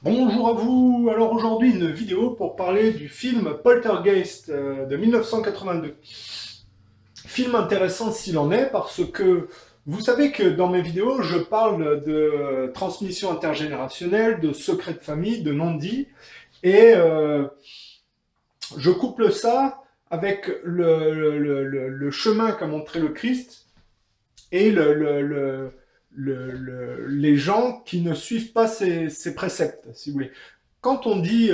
Bonjour à vous, alors aujourd'hui une vidéo pour parler du film Poltergeist de 1982. Film intéressant s'il en est parce que vous savez que dans mes vidéos je parle de transmission intergénérationnelle, de secrets de famille, de non-dits et je couple ça avec le chemin qu'a montré le Christ et les gens qui ne suivent pas ces préceptes, si vous voulez. Quand on dit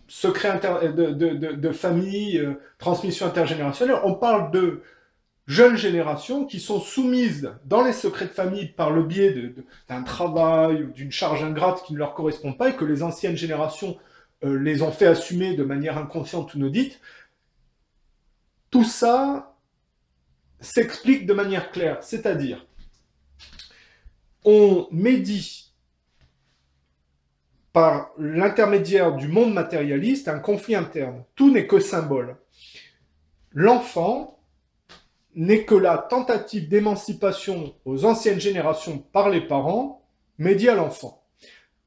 secret de famille, transmission intergénérationnelle, on parle de jeunes générations qui sont soumises dans les secrets de famille par le biais d'un travail ou d'une charge ingrate qui ne leur correspond pas et que les anciennes générations les ont fait assumer de manière inconsciente ou non dite. Tout ça s'explique de manière claire, c'est-à-dire on médit par l'intermédiaire du monde matérialiste un conflit interne. Tout n'est que symbole. L'enfant n'est que la tentative d'émancipation aux anciennes générations par les parents, médit à l'enfant.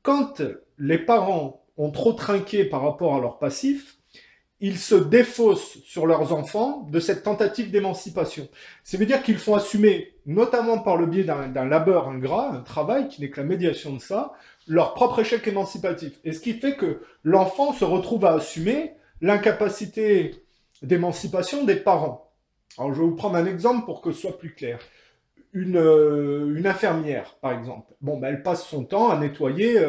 Quand les parents ont trop trinqué par rapport à leur passif, ils se défaussent sur leurs enfants de cette tentative d'émancipation. Ça veut dire qu'ils font assumer, notamment par le biais d'un labeur ingrat, un travail qui n'est que la médiation de ça, leur propre échec émancipatif. Et ce qui fait que l'enfant se retrouve à assumer l'incapacité d'émancipation des parents. Alors je vais vous prendre un exemple pour que ce soit plus clair. Une infirmière, par exemple, bon, ben, elle passe son temps à nettoyer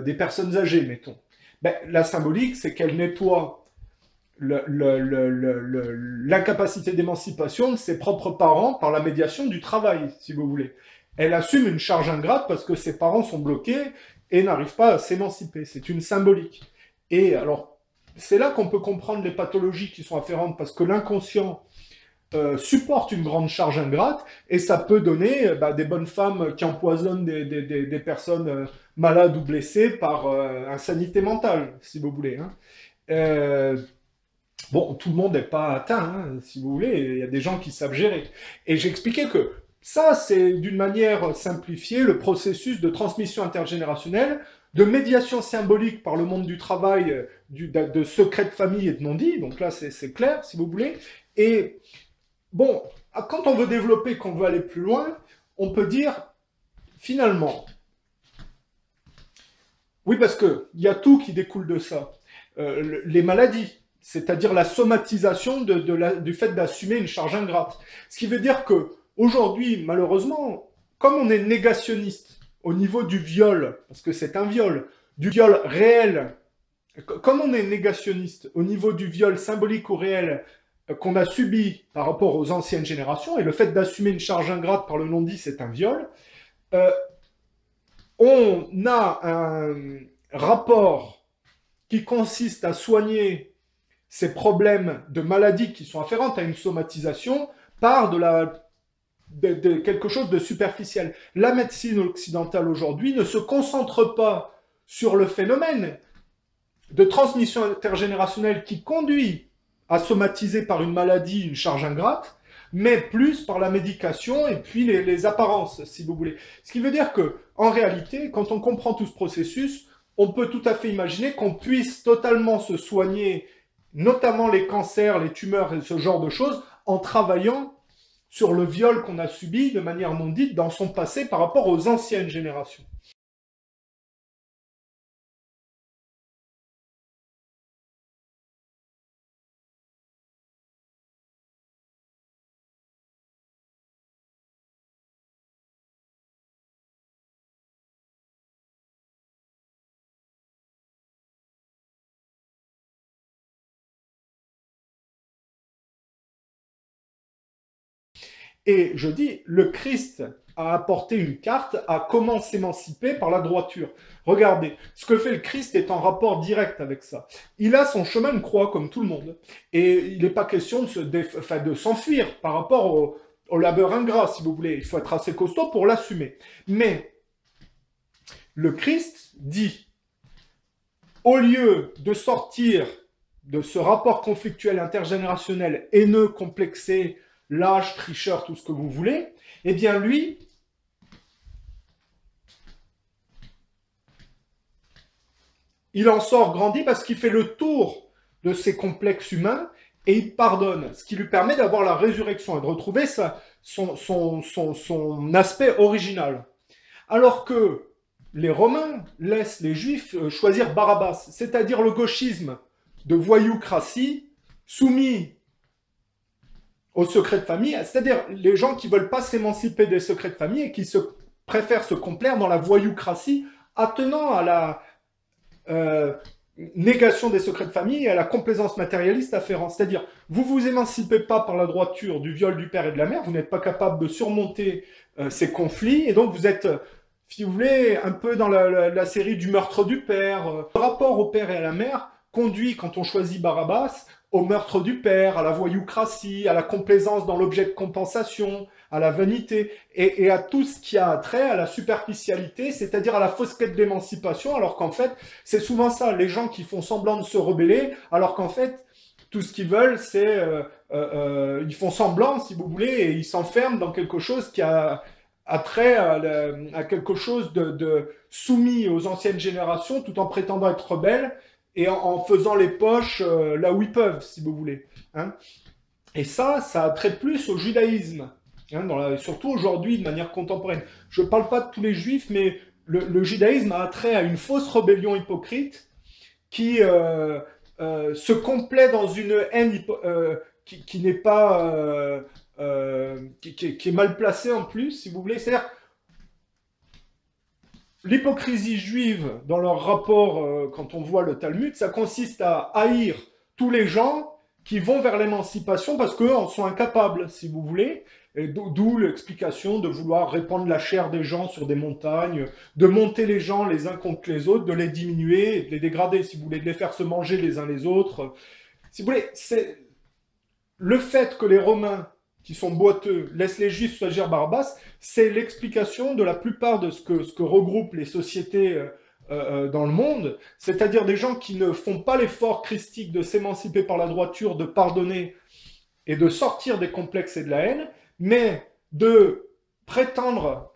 des personnes âgées, mettons. Ben, la symbolique, c'est qu'elle nettoie l'incapacité d'émancipation de ses propres parents par la médiation du travail, si vous voulez. Elle assume une charge ingrate parce que ses parents sont bloqués et n'arrivent pas à s'émanciper. C'est une symbolique. Et alors, c'est là qu'on peut comprendre les pathologies qui sont afférentes parce que l'inconscient supporte une grande charge ingrate et ça peut donner des bonnes femmes qui empoisonnent des personnes malades ou blessées par insanité mentale, si vous voulez. Hein. Bon, tout le monde n'est pas atteint, hein, si vous voulez, il y a des gens qui savent gérer. Et j'expliquais que ça, c'est d'une manière simplifiée le processus de transmission intergénérationnelle, de médiation symbolique par le monde du travail, de secrets de famille et de non-dits, donc là c'est clair, si vous voulez. Et bon, quand on veut développer, qu'on veut aller plus loin, on peut dire, finalement, oui, parce qu'il y a tout qui découle de ça. Les maladies, c'est-à-dire la somatisation du fait d'assumer une charge ingrate. Ce qui veut dire que aujourd'hui, malheureusement, comme on est négationniste au niveau du viol, parce que c'est un viol, du viol réel, comme on est négationniste au niveau du viol symbolique ou réel qu'on a subi par rapport aux anciennes générations, et le fait d'assumer une charge ingrate par le non-dit, c'est un viol, euh, on a un rapport qui consiste à soigner ces problèmes de maladies qui sont afférentes à une somatisation par quelque chose de superficiel. La médecine occidentale aujourd'hui ne se concentre pas sur le phénomène de transmission intergénérationnelle qui conduit à somatiser par une maladie une charge ingrate, mais plus par la médication et puis les apparences, si vous voulez. Ce qui veut dire que, en réalité, quand on comprend tout ce processus, on peut tout à fait imaginer qu'on puisse totalement se soigner, notamment les cancers, les tumeurs et ce genre de choses, en travaillant sur le viol qu'on a subi de manière non dite dans son passé par rapport aux anciennes générations. Et je dis, le Christ a apporté une carte à comment s'émanciper par la droiture. Regardez, ce que fait le Christ est en rapport direct avec ça. Il a son chemin de croix comme tout le monde. Et il n'est pas question de s'enfuir par rapport au labeur ingrat, si vous voulez. Il faut être assez costaud pour l'assumer. Mais le Christ dit, au lieu de sortir de ce rapport conflictuel intergénérationnel haineux, complexé, lâche, tricheur, tout ce que vous voulez, eh bien lui, il en sort grandi parce qu'il fait le tour de ses complexes humains et il pardonne, ce qui lui permet d'avoir la résurrection et de retrouver son aspect original. Alors que les Romains laissent les Juifs choisir Barabbas, c'est-à-dire le gauchisme de voyoucratie soumis au secret de famille, c'est-à-dire les gens qui ne veulent pas s'émanciper des secrets de famille et qui préfèrent se complaire dans la voyoucratie attenant à la négation des secrets de famille et à la complaisance matérialiste afférente. C'est-à-dire, vous ne vous émancipez pas par la droiture du viol du père et de la mère, vous n'êtes pas capable de surmonter ces conflits, et donc vous êtes, si vous voulez, un peu dans la série du meurtre du père. Le rapport au père et à la mère conduit, quand on choisit Barabbas, au meurtre du père, à la voyoucratie, à la complaisance dans l'objet de compensation, à la vanité, et à tout ce qui a trait à la superficialité, c'est-à-dire à la fausse quête d'émancipation, alors qu'en fait, c'est souvent ça, les gens qui font semblant de se rebeller, alors qu'en fait, tout ce qu'ils veulent, c'est... ils font semblant, si vous voulez, et ils s'enferment dans quelque chose qui a trait à quelque chose de soumis aux anciennes générations, tout en prétendant être rebelles, et en faisant les poches là où ils peuvent, si vous voulez. Hein. Et ça a trait plus au judaïsme, hein, surtout aujourd'hui de manière contemporaine. Je ne parle pas de tous les juifs, mais le judaïsme a trait à une fausse rébellion hypocrite qui se complaît dans une haine qui n'est pas... qui est mal placée en plus, si vous voulez. C'est-à-dire, l'hypocrisie juive, dans leur rapport, quand on voit le Talmud, ça consiste à haïr tous les gens qui vont vers l'émancipation parce qu'eux en sont incapables, si vous voulez. D'où l'explication de vouloir répandre la chair des gens sur des montagnes, de monter les gens les uns contre les autres, de les diminuer, de les dégrader, si vous voulez, de les faire se manger les uns les autres. Si vous voulez, c'est le fait que les Romains, qui sont boiteux, laissent les Juifs choisir Barabbas, c'est l'explication de la plupart de ce que regroupent les sociétés dans le monde, c'est-à-dire des gens qui ne font pas l'effort christique de s'émanciper par la droiture, de pardonner et de sortir des complexes et de la haine, mais de prétendre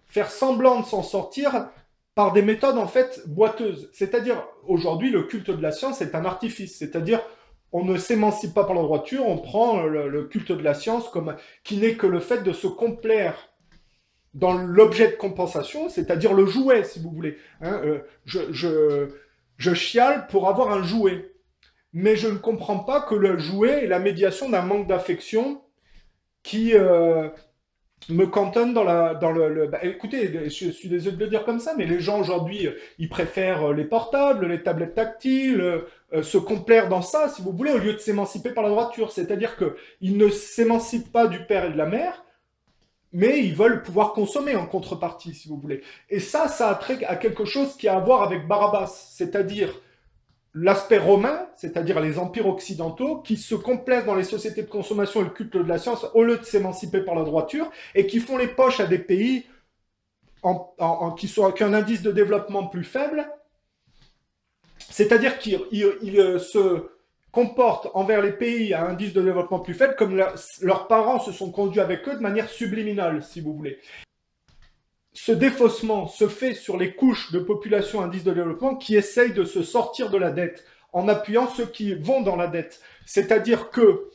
faire semblant de s'en sortir par des méthodes en fait boiteuses. C'est-à-dire, aujourd'hui, le culte de la science est un artifice, c'est-à-dire on ne s'émancipe pas par la droiture, on prend le culte de la science qui n'est que le fait de se complaire dans l'objet de compensation, c'est-à-dire le jouet, si vous voulez. Hein, je chiale pour avoir un jouet, mais je ne comprends pas que le jouet est la médiation d'un manque d'affection qui me cantonne dans écoutez, je suis désolé de le dire comme ça, mais les gens aujourd'hui, ils préfèrent les portables, les tablettes tactiles, se complaire dans ça, si vous voulez, au lieu de s'émanciper par la droiture. C'est-à-dire qu'ils ne s'émancipent pas du père et de la mère, mais ils veulent pouvoir consommer en contrepartie, si vous voulez. Et ça a trait à quelque chose qui a à voir avec Barabbas, c'est-à-dire l'aspect romain, c'est-à-dire les empires occidentaux, qui se complaisent dans les sociétés de consommation et le culte de la science au lieu de s'émanciper par la droiture, et qui font les poches à des pays qui ont un indice de développement plus faible, c'est-à-dire qu'ils se comportent envers les pays à indice de développement plus faible comme leurs parents se sont conduits avec eux de manière subliminale, si vous voulez. Ce défaussement se fait sur les couches de population indice de développement qui essayent de se sortir de la dette en appuyant ceux qui vont dans la dette. C'est-à-dire que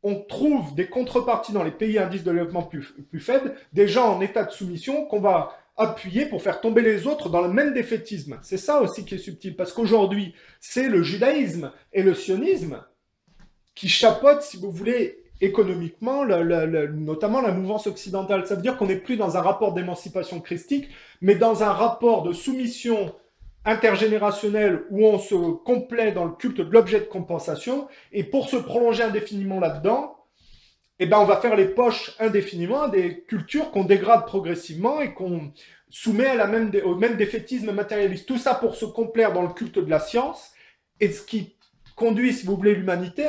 on trouve des contreparties dans les pays indice de développement plus faibles, des gens en état de soumission qu'on va appuyer pour faire tomber les autres dans le même défaitisme. C'est ça aussi qui est subtil, parce qu'aujourd'hui, c'est le judaïsme et le sionisme qui chapeautent, si vous voulez, économiquement, notamment la mouvance occidentale. Ça veut dire qu'on n'est plus dans un rapport d'émancipation christique, mais dans un rapport de soumission intergénérationnelle où on se complaît dans le culte de l'objet de compensation, et pour se prolonger indéfiniment là-dedans, eh ben on va faire les poches indéfiniment à des cultures qu'on dégrade progressivement et qu'on soumet au même défaitisme matérialiste. Tout ça pour se complaire dans le culte de la science, et ce qui conduit, si vous voulez, l'humanité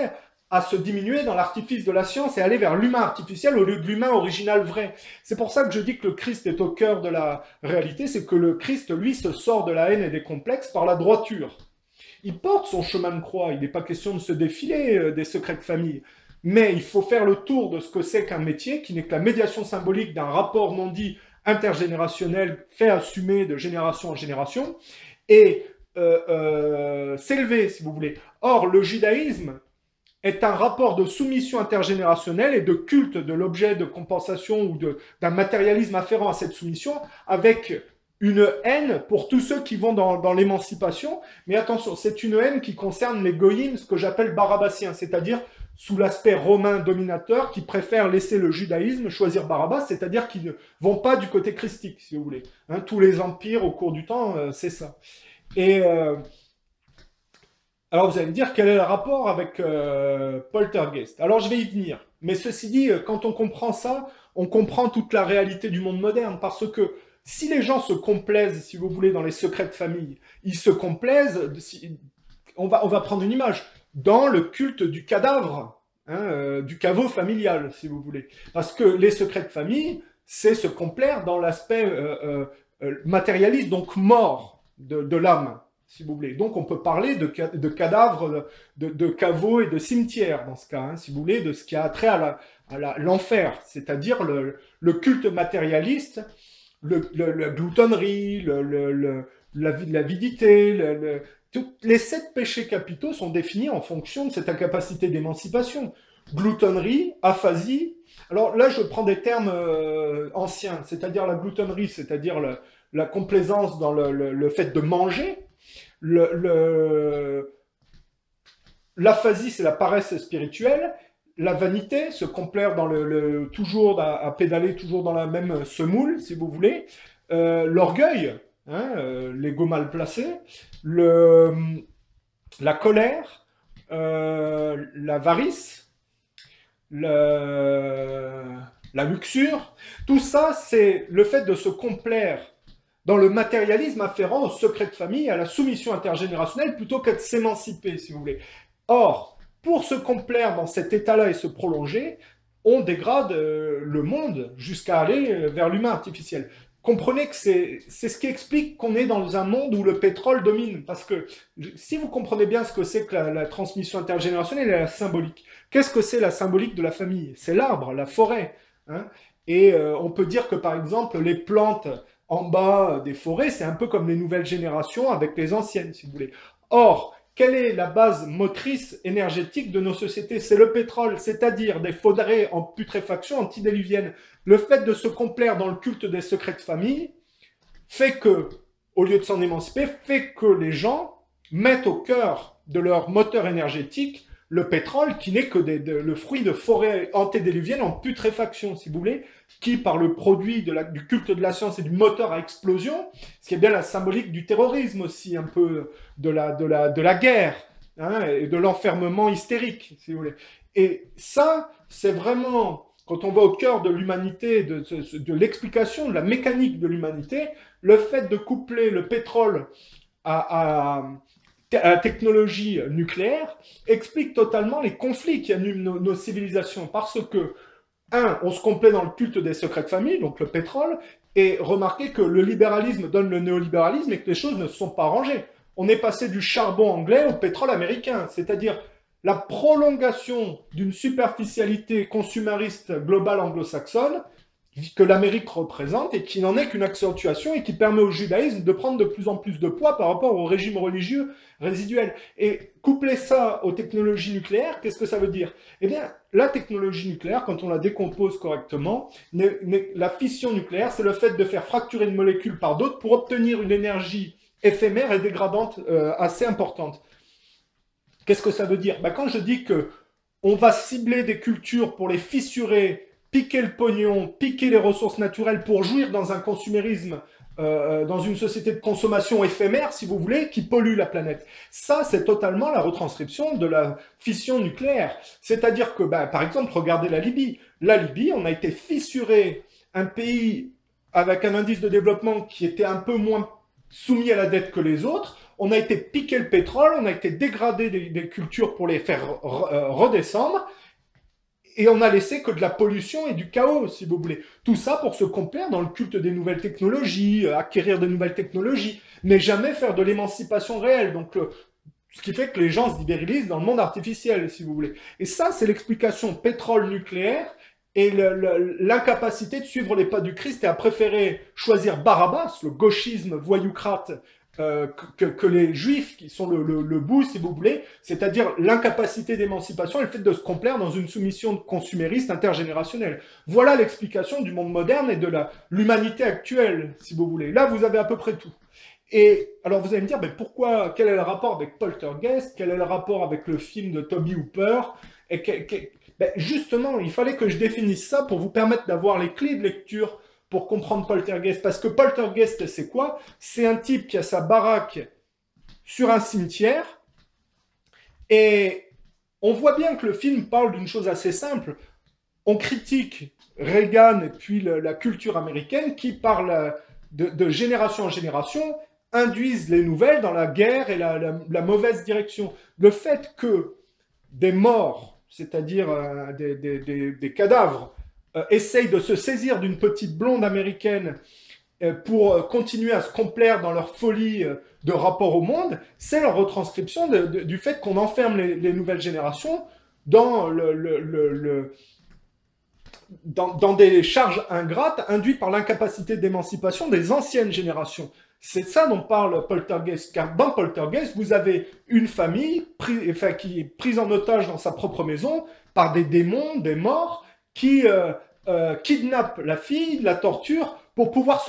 à se diminuer dans l'artifice de la science et aller vers l'humain artificiel au lieu de l'humain original vrai. C'est pour ça que je dis que le Christ est au cœur de la réalité, c'est que le Christ, lui, se sort de la haine et des complexes par la droiture. Il porte son chemin de croix, il n'est pas question de se défiler des secrets de famille, mais il faut faire le tour de ce que c'est qu'un métier, qui n'est que la médiation symbolique d'un rapport non dit intergénérationnel fait assumer de génération en génération, et s'élever, si vous voulez. Or, le judaïsme est un rapport de soumission intergénérationnelle et de culte de l'objet de compensation ou d'un matérialisme afférent à cette soumission, avec une haine pour tous ceux qui vont dans l'émancipation. Mais attention, c'est une haine qui concerne les goïms, ce que j'appelle barabassiens, c'est-à-dire sous l'aspect romain dominateur, qui préfèrent laisser le judaïsme choisir Barabbas, c'est-à-dire qu'ils ne vont pas du côté christique, si vous voulez. Hein, tous les empires, au cours du temps, c'est ça. Et alors, vous allez me dire, quel est le rapport avec Poltergeist? Alors, je vais y venir. Mais ceci dit, quand on comprend ça, on comprend toute la réalité du monde moderne, parce que si les gens se complaisent, si vous voulez, dans les secrets de famille, ils se complaisent, on va prendre une image, dans le culte du cadavre, hein, du caveau familial, si vous voulez. Parce que les secrets de famille, c'est se complaire dans l'aspect matérialiste, donc mort de l'âme, si vous voulez. Donc on peut parler de cadavres, de caveaux et de cimetières, dans ce cas, hein, si vous voulez, de ce qui a trait à l'enfer, c'est-à-dire le culte matérialiste, la gloutonnerie, l'avidité, les 7 péchés capitaux sont définis en fonction de cette incapacité d'émancipation. Gloutonnerie, aphasie. Alors là, je prends des termes anciens, c'est-à-dire la gloutonnerie, c'est-à-dire la complaisance dans le fait de manger. L'aphasie, c'est la paresse spirituelle. La vanité, se complaire dans toujours à pédaler toujours dans la même semoule, si vous voulez. L'orgueil, hein, l'ego mal placé. La colère, l'avarice, la luxure. Tout ça, c'est le fait de se complaire dans le matérialisme afférent au secret de famille, à la soumission intergénérationnelle, plutôt que de s'émanciper, si vous voulez. Or, pour se complaire dans cet état-là et se prolonger, on dégrade le monde jusqu'à aller vers l'humain artificiel. Comprenez que c'est ce qui explique qu'on est dans un monde où le pétrole domine. Parce que si vous comprenez bien ce que c'est que la transmission intergénérationnelle et la symbolique, qu'est-ce que c'est la symbolique de la famille? C'est l'arbre, la forêt. Hein, et on peut dire que par exemple, les plantes en bas des forêts, c'est un peu comme les nouvelles générations avec les anciennes, si vous voulez. Or, quelle est la base motrice énergétique de nos sociétés? C'est le pétrole, c'est-à-dire des forêts en putréfaction antidiluvienne. Le fait de se complaire dans le culte des secrets de famille fait que, au lieu de s'en émanciper, fait que les gens mettent au cœur de leur moteur énergétique le pétrole, qui n'est que le fruit de forêts antédiluviennes en putréfaction, si vous voulez, qui, par le produit du culte de la science et du moteur à explosion, ce qui est bien la symbolique du terrorisme aussi, un peu de la guerre, hein, et de l'enfermement hystérique, si vous voulez. Et ça, c'est vraiment, quand on va au cœur de l'humanité, de l'explication, de la mécanique de l'humanité, le fait de coupler le pétrole à la technologie nucléaire explique totalement les conflits qui animent nos civilisations. Parce que, on se complaît dans le culte des secrets de famille, donc le pétrole, et remarquez que le libéralisme donne le néolibéralisme et que les choses ne se sont pas arrangées. On est passé du charbon anglais au pétrole américain, c'est-à-dire la prolongation d'une superficialité consumériste globale anglo-saxonne que l'Amérique représente et qui n'en est qu'une accentuation et qui permet au judaïsme de prendre de plus en plus de poids par rapport au régime religieux résiduel. Et coupler ça aux technologies nucléaires, qu'est-ce que ça veut dire? Eh bien, la technologie nucléaire, quand on la décompose correctement, la fission nucléaire, c'est le fait de faire fracturer une molécule par d'autres pour obtenir une énergie éphémère et dégradante assez importante. Qu'est-ce que ça veut dire? Quand je dis que on va cibler des cultures pour les fissurer, piquer le pognon, piquer les ressources naturelles pour jouir dans un consumérisme, dans une société de consommation éphémère, si vous voulez, qui pollue la planète. Ça, c'est totalement la retranscription de la fission nucléaire. C'est-à-dire que, par exemple, regardez la Libye. La Libye, on a été fissuré, un pays avec un indice de développement qui était un peu moins soumis à la dette que les autres. On a été piqué le pétrole, on a été dégradé des cultures pour les faire redescendre. Et on a laissé que de la pollution et du chaos, si vous voulez. Tout ça pour se complaire dans le culte des nouvelles technologies, acquérir de nouvelles technologies, mais jamais faire de l'émancipation réelle. Donc, ce qui fait que les gens se libéralisent dans le monde artificiel, si vous voulez. Et ça, c'est l'explication pétrole nucléaire et l'incapacité de suivre les pas du Christ et à préférer choisir Barabbas, le gauchisme voyoucrate que les juifs, qui sont le bout, si vous voulez, c'est-à-dire l'incapacité d'émancipation et le fait de se complaire dans une soumission consumériste intergénérationnelle. Voilà l'explication du monde moderne et de l'humanité actuelle, si vous voulez. Là, vous avez à peu près tout. Et alors vous allez me dire, mais pourquoi, quel est le rapport avec Poltergeist, quel est le rapport avec le film de Toby Hooper et ben justement, il fallait que je définisse ça pour vous permettre d'avoir les clés de lecture pour comprendre Poltergeist. Parce que Poltergeist, c'est quoi? C'est un type qui a sa baraque sur un cimetière et on voit bien que le film parle d'une chose assez simple. On critique Reagan et puis la culture américaine qui, par de génération en génération, induisent les nouvelles dans la guerre et la mauvaise direction. Le fait que des morts, c'est-à-dire des cadavres, essayent de se saisir d'une petite blonde américaine pour continuer à se complaire dans leur folie de rapport au monde, c'est leur retranscription du fait qu'on enferme les nouvelles générations dans dans des charges ingrates induites par l'incapacité d'émancipation des anciennes générations. C'est ça dont parle Poltergeist, car dans Poltergeist, vous avez une famille qui est prise en otage dans sa propre maison par des démons, des morts, qui kidnappent la fille, la torturent, pour pouvoir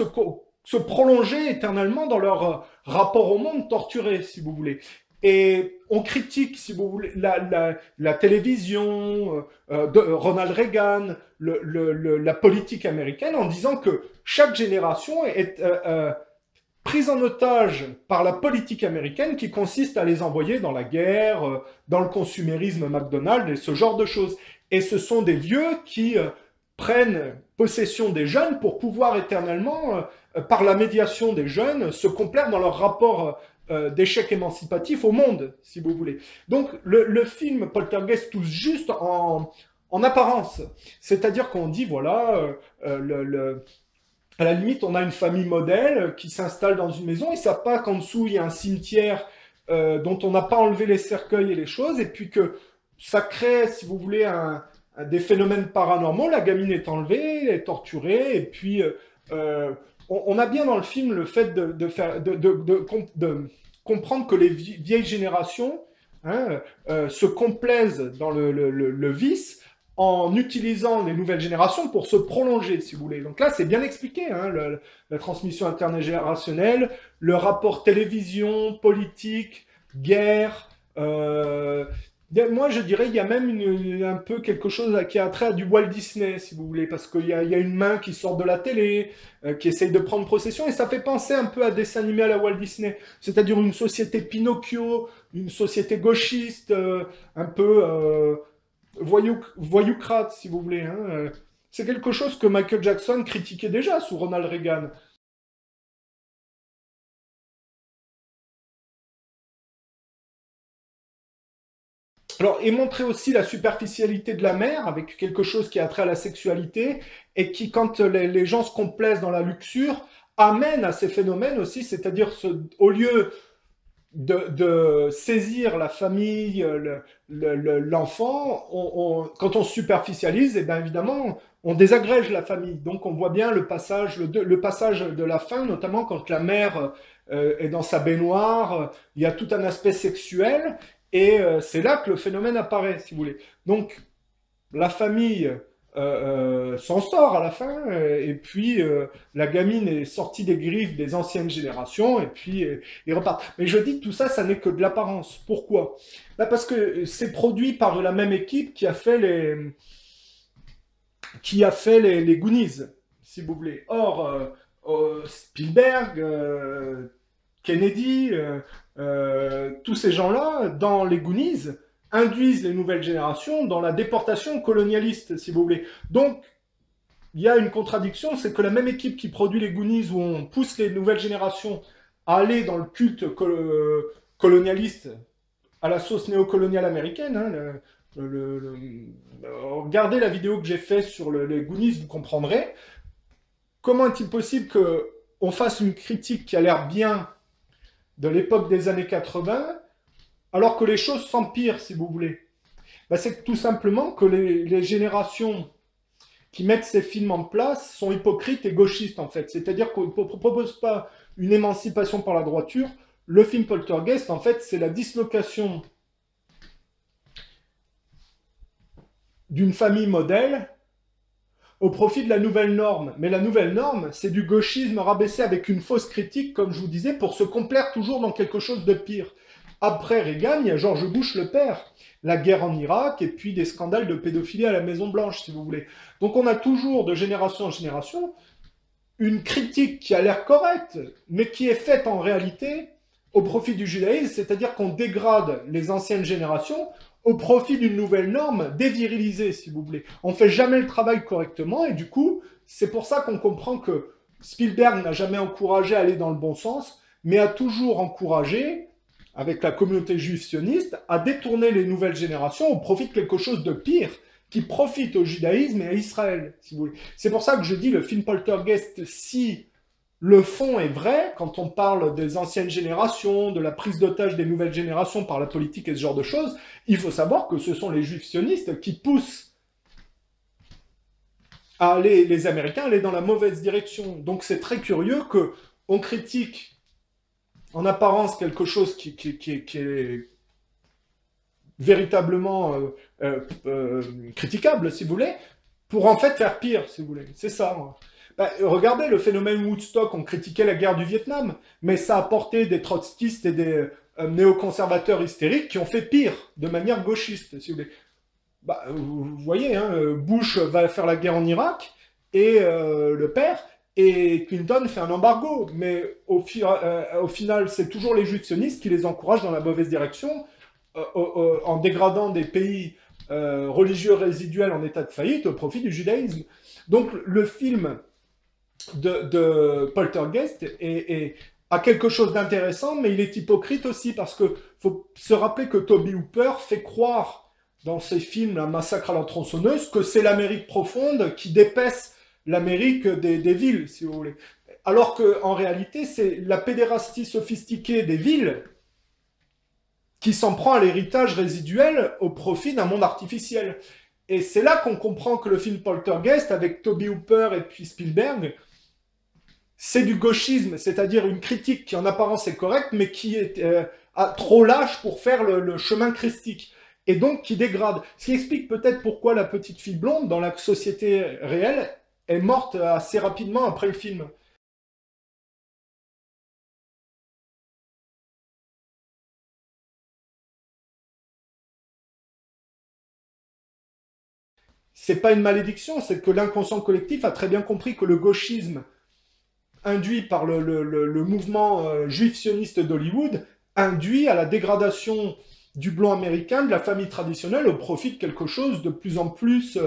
se prolonger éternellement dans leur rapport au monde torturé, si vous voulez. Et on critique, si vous voulez, la télévision, de Ronald Reagan, la politique américaine, en disant que chaque génération est prise en otage par la politique américaine qui consiste à les envoyer dans la guerre, dans le consumérisme McDonald's et ce genre de choses. Et ce sont des vieux qui prennent possession des jeunes pour pouvoir éternellement, par la médiation des jeunes, se complaire dans leur rapport d'échec émancipatif au monde, si vous voulez. Donc le film Poltergeist touche juste en apparence. C'est-à-dire qu'on dit, voilà, à la limite, on a une famille modèle qui s'installe dans une maison, ils ne savent pas qu'en dessous, il y a un cimetière dont on n'a pas enlevé les cercueils et les choses, et puis que ça crée, si vous voulez, des phénomènes paranormaux. La gamine est enlevée, elle est torturée, et puis on a bien dans le film le fait de comprendre que les vieilles générations se complaisent dans le vice en utilisant les nouvelles générations pour se prolonger, si vous voulez. Donc là, c'est bien expliqué, hein, la transmission intergénérationnelle, le rapport télévision, politique, guerre. Moi, je dirais, il y a même un peu quelque chose qui a trait à du Walt Disney, si vous voulez, parce qu'il y a une main qui sort de la télé, qui essaye de prendre possession, et ça fait penser un peu à des dessins animés à la Walt Disney, c'est-à-dire une société Pinocchio, une société gauchiste, un peu voyoucrate, si vous voulez. Hein. C'est quelque chose que Michael Jackson critiquait déjà sous Ronald Reagan. Alors, et montrer aussi la superficialité de la mer, avec quelque chose qui a trait à la sexualité, et qui, quand les gens se complaisent dans la luxure, amène à ces phénomènes aussi, c'est-à-dire au lieu de saisir la famille, l'enfant, quand on superficialise, et bien évidemment, on désagrège la famille. Donc on voit bien le passage de la fin, notamment quand la mère est dans sa baignoire, il y a tout un aspect sexuel, et c'est là que le phénomène apparaît, si vous voulez. Donc la famille s'en sort à la fin, et puis la gamine est sortie des griffes des anciennes générations, et puis ils repartent. Mais je dis que tout ça, ça n'est que de l'apparence. Pourquoi? Là, parce que c'est produit par la même équipe qui a fait les Goonies, si vous voulez. Or, Spielberg, Kennedy, tous ces gens-là, dans les Goonies, induisent les nouvelles générations dans la déportation colonialiste, si vous voulez. Donc, il y a une contradiction, c'est que la même équipe qui produit les Goonies, où on pousse les nouvelles générations à aller dans le culte colonialiste, à la sauce néocoloniale américaine, hein, regardez la vidéo que j'ai faite sur les Goonies, vous comprendrez. Comment est-il possible qu'on fasse une critique qui a l'air bien de l'époque des années 80, alors que les choses s'empirent, si vous voulez? Ben, c'est tout simplement que les générations qui mettent ces films en place sont hypocrites et gauchistes, en fait. C'est-à-dire qu'on ne propose pas une émancipation par la droiture. Le film Poltergeist, en fait, c'est la dislocation d'une famille modèle au profit de la nouvelle norme. Mais la nouvelle norme, c'est du gauchisme rabaissé avec une fausse critique, comme je vous disais, pour se complaire toujours dans quelque chose de pire. Après Reagan, il y a George Bush le père, la guerre en Irak, et puis des scandales de pédophilie à la Maison-Blanche, si vous voulez. Donc on a toujours, de génération en génération, une critique qui a l'air correcte, mais qui est faite en réalité au profit du judaïsme, c'est-à-dire qu'on dégrade les anciennes générations au profit d'une nouvelle norme dévirilisée, si vous voulez. On ne fait jamais le travail correctement, et du coup, c'est pour ça qu'on comprend que Spielberg n'a jamais encouragé à aller dans le bon sens, mais a toujours encouragé, avec la communauté juive sioniste, à détourner les nouvelles générations au profit de quelque chose de pire, qui profite au judaïsme et à Israël, si vous voulez. C'est pour ça que je dis le film Poltergeist, si le fond est vrai, quand on parle des anciennes générations, de la prise d'otage des nouvelles générations par la politique et ce genre de choses, il faut savoir que ce sont les juifs sionistes qui poussent à aller, les Américains à aller dans la mauvaise direction. Donc c'est très curieux qu'on critique en apparence quelque chose qui est véritablement critiquable, si vous voulez, pour en fait faire pire, si vous voulez. C'est ça. Bah, regardez le phénomène Woodstock, on critiquait la guerre du Vietnam, mais ça a porté des trotskistes et des néoconservateurs hystériques qui ont fait pire, de manière gauchiste, si vous voulez. Bah, vous voyez, hein, Bush va faire la guerre en Irak, et le père, et Clinton fait un embargo, mais au final, c'est toujours les juifs sionistes qui les encouragent dans la mauvaise direction, en dégradant des pays religieux résiduels en état de faillite au profit du judaïsme. Donc le film de Poltergeist a quelque chose d'intéressant, mais il est hypocrite aussi, parce qu'il faut se rappeler que Toby Hooper fait croire dans ses films, Un massacre à la tronçonneuse, que c'est l'Amérique profonde qui dépaisse l'Amérique des villes, si vous voulez. Alors qu'en réalité, c'est la pédérastie sophistiquée des villes qui s'en prend à l'héritage résiduel au profit d'un monde artificiel. Et c'est là qu'on comprend que le film Poltergeist, avec Toby Hooper et puis Spielberg, c'est du gauchisme, c'est-à-dire une critique qui en apparence est correcte, mais qui est trop lâche pour faire le chemin christique, et donc qui dégrade. Ce qui explique peut-être pourquoi la petite fille blonde, dans la société réelle, est morte assez rapidement après le film. C'est pas une malédiction, c'est que l'inconscient collectif a très bien compris que le gauchisme induit par le mouvement juif sioniste d'Hollywood induit à la dégradation du blanc américain, de la famille traditionnelle, au profit de quelque chose de plus en plus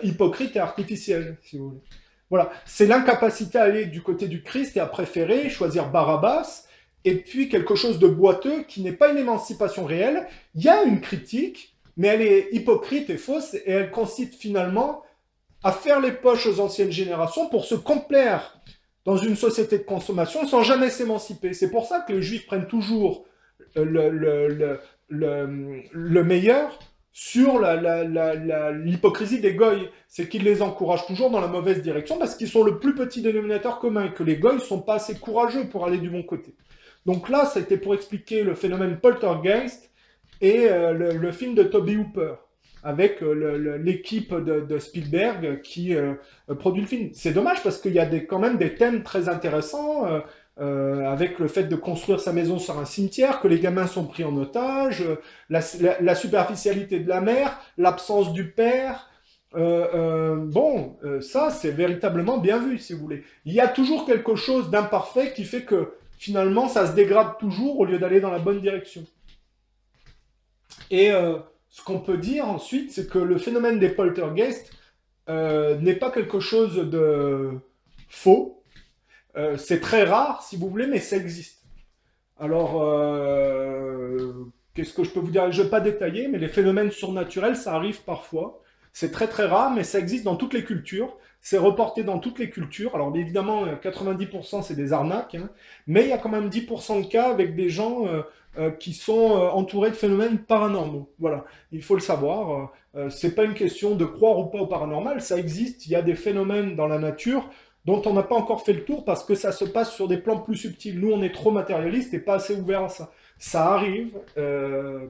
hypocrite et artificiel, si vous voulez. Voilà, c'est l'incapacité à aller du côté du Christ et à préférer choisir Barabbas, et puis quelque chose de boiteux qui n'est pas une émancipation réelle. Il y a une critique, mais elle est hypocrite et fausse, et elle consiste finalement à faire les poches aux anciennes générations pour se complaire dans une société de consommation sans jamais s'émanciper. C'est pour ça que les juifs prennent toujours le meilleur sur l'hypocrisie des goïs. C'est qu'ils les encouragent toujours dans la mauvaise direction parce qu'ils sont le plus petit dénominateur commun et que les goïs ne sont pas assez courageux pour aller du bon côté. Donc là, c'était pour expliquer le phénomène Poltergeist et le film de Toby Hooper, avec l'équipe de Spielberg qui produit le film. C'est dommage parce qu'il y a quand même des thèmes très intéressants, avec le fait de construire sa maison sur un cimetière, que les gamins sont pris en otage, la superficialité de la mère, l'absence du père. Ça, c'est véritablement bien vu, si vous voulez. Il y a toujours quelque chose d'imparfait qui fait que, finalement, ça se dégrade toujours au lieu d'aller dans la bonne direction. Et ce qu'on peut dire ensuite, c'est que le phénomène des poltergeists n'est pas quelque chose de faux. C'est très rare, si vous voulez, mais ça existe. Alors, qu'est-ce que je peux vous dire? Je ne vais pas détailler, mais les phénomènes surnaturels, ça arrive parfois. C'est très très rare, mais ça existe dans toutes les cultures. c'est reporté dans toutes les cultures. Alors évidemment, 90% c'est des arnaques, hein, mais il y a quand même 10% de cas avec des gens qui sont entourés de phénomènes paranormaux. Voilà, il faut le savoir. C'est pas une question de croire ou pas au paranormal, ça existe. Il y a des phénomènes dans la nature dont on n'a pas encore fait le tour parce que ça se passe sur des plans plus subtils. Nous, on est trop matérialiste et pas assez ouvert à ça. Ça arrive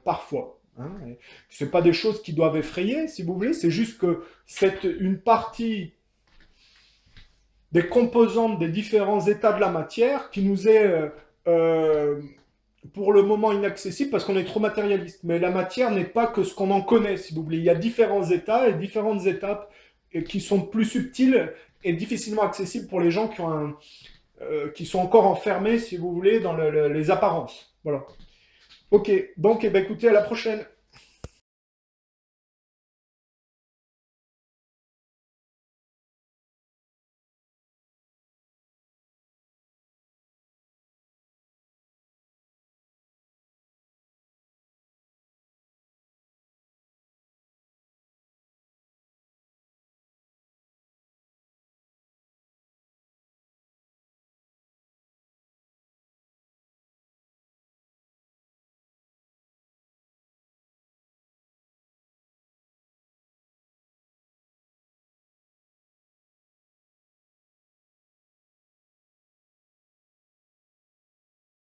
parfois. Hein, c'est pas des choses qui doivent effrayer, si vous voulez. C'est juste que c'est une partie des composantes des différents états de la matière qui nous est pour le moment inaccessible parce qu'on est trop matérialiste. Mais la matière n'est pas que ce qu'on en connaît, si vous voulez. Il y a différents états et différentes étapes qui sont plus subtiles et difficilement accessibles pour les gens qui sont encore enfermés, si vous voulez, dans les apparences. Voilà. Ok, donc eh ben, écoutez, à la prochaine.